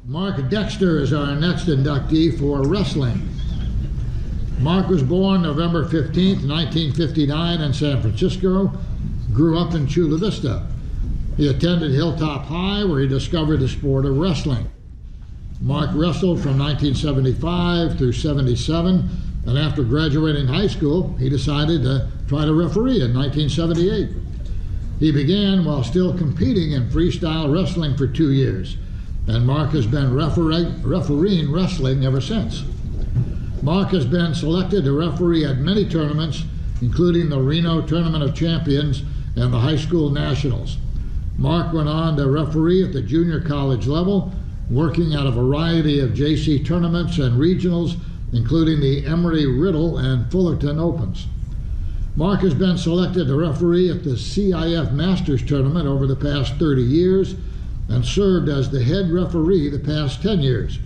Mark Dexter is our next inductee for wrestling. Mark was born November 15th, 1959 in San Francisco, grew up in Chula Vista. He attended Hilltop High, where he discovered the sport of wrestling. Mark wrestled from 1975 through 77, and after graduating high school, he decided to try to referee in 1978. He began while still competing in freestyle wrestling for 2 years, and Mark has been refereeing wrestling ever since. Mark has been selected to referee at many tournaments, including the Reno Tournament of Champions and the High School Nationals. Mark went on to referee at the junior college level, working at a variety of JC tournaments and regionals, including the Emory-Riddle and Fullerton Opens. Mark has been selected to referee at the CIF Masters Tournament over the past 30 years and served as the head referee the past 10 years.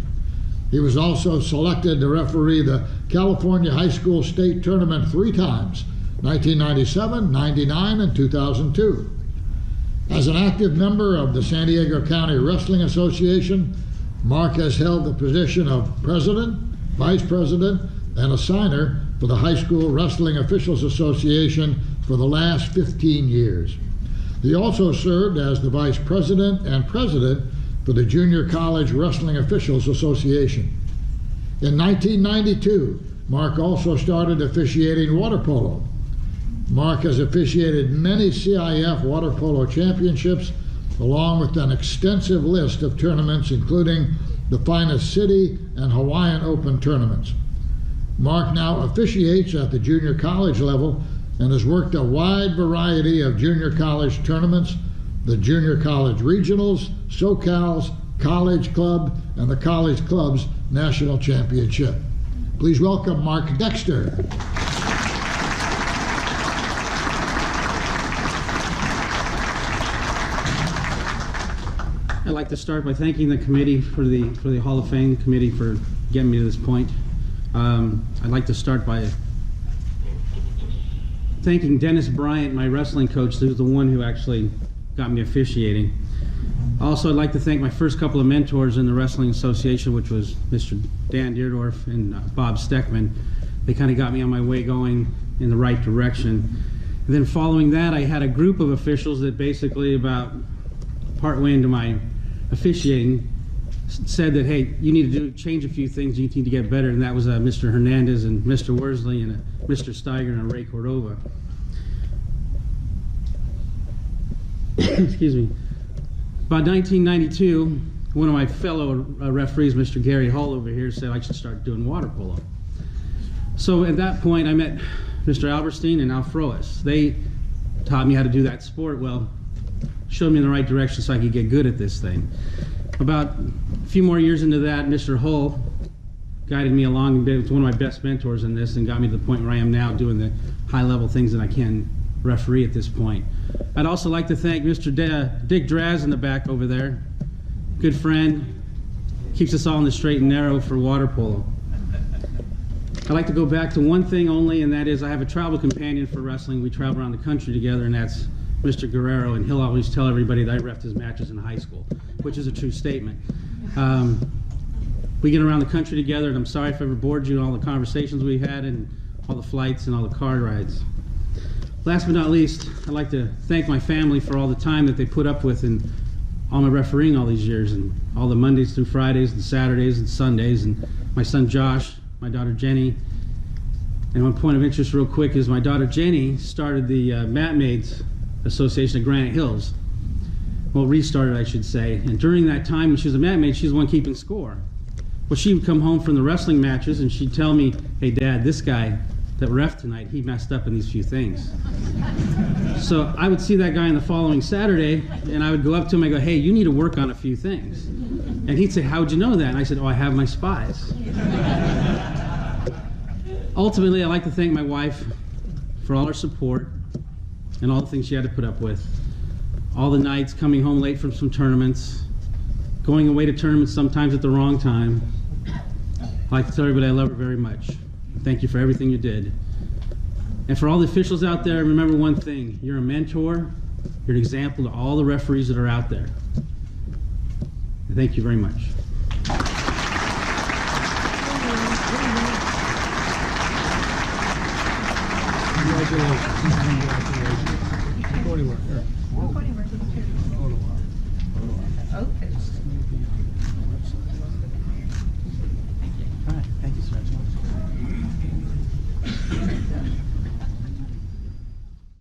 He was also selected to referee the California High School State Tournament 3 times, 1997, 99, and 2002. As an active member of the San Diego County Wrestling Association, Mark has held the position of president, vice president, and assigner for the High School Wrestling Officials Association for the last 15 years. He also served as the vice president and president for the Junior College Wrestling Officials Association. In 1992, Mark also started officiating water polo. Mark has officiated many CIF water polo championships, along with an extensive list of tournaments, including the Finest City and Hawaiian Open tournaments. Mark now officiates at the junior college level and has worked a wide variety of junior college tournaments, the Junior College Regionals, SoCal's, College Club, and the College Club's National Championship. Please welcome Mark Dexter. I'd like to start by thanking the committee for the Hall of Fame committee for getting me to this point. I'd like to start by thanking Dennis Bryant, my wrestling coach, who's the one who actually got me officiating. Also, I'd like to thank my first couple of mentors in the Wrestling Association, which was Mr. Dan Deerdorf and Bob Steckman. They kind of got me on my way going in the right direction. And then following that, I had a group of officials that basically about partway into my officiating said that, hey, you need to change a few things, you need to get better, and that was Mr. Hernandez and Mr. Worsley and Mr. Steiger and Ray Cordova. Excuse me. About 1992, one of my fellow referees, Mr. Gary Hull over here, said I should start doing water polo. So at that point, I met Mr. Alberstein and Al Froes. They taught me how to do that sport, well, showed me in the right direction so I could get good at this thing. About a few more years into that, Mr. Hull guided me along and was one of my best mentors in this and got me to the point where I am now doing the high-level things that I can referee at this point. I'd also like to thank Mr. Dick Draz in the back over there. Good friend, keeps us all in the straight and narrow for water polo. I'd like to go back to one thing only, and that is I have a travel companion for wrestling. We travel around the country together, and that's Mr. Guerrero, and he'll always tell everybody that I reffed his matches in high school, which is a true statement. We get around the country together, and I'm sorry if I ever bored you in all the conversations we had and all the flights and all the car rides. Last but not least, I'd like to thank my family for all the time that they put up with in all my refereeing all these years, and all the Mondays through Fridays and Saturdays and Sundays, and my son Josh, my daughter Jenny. And one point of interest real quick is my daughter Jenny started the Mat Maids Association of Granite Hills. Well, restarted, I should say. And during that time when she was a mat maid, she was the one keeping score. Well, she would come home from the wrestling matches and she'd tell me, hey Dad, this guy that ref tonight, he messed up in these few things. So I would see that guy on the following Saturday and I would go up to him and I go, hey, you need to work on a few things. And he'd say, how'd you know that? And I said, oh, I have my spies. Ultimately, I'd like to thank my wife for all her support and all the things she had to put up with. All the nights coming home late from some tournaments, going away to tournaments sometimes at the wrong time. I'd like to tell everybody I love her very much. Thank you for everything you did. And for all the officials out there, remember one thing. You're a mentor. You're an example to all the referees that are out there. Thank you very much. Okay.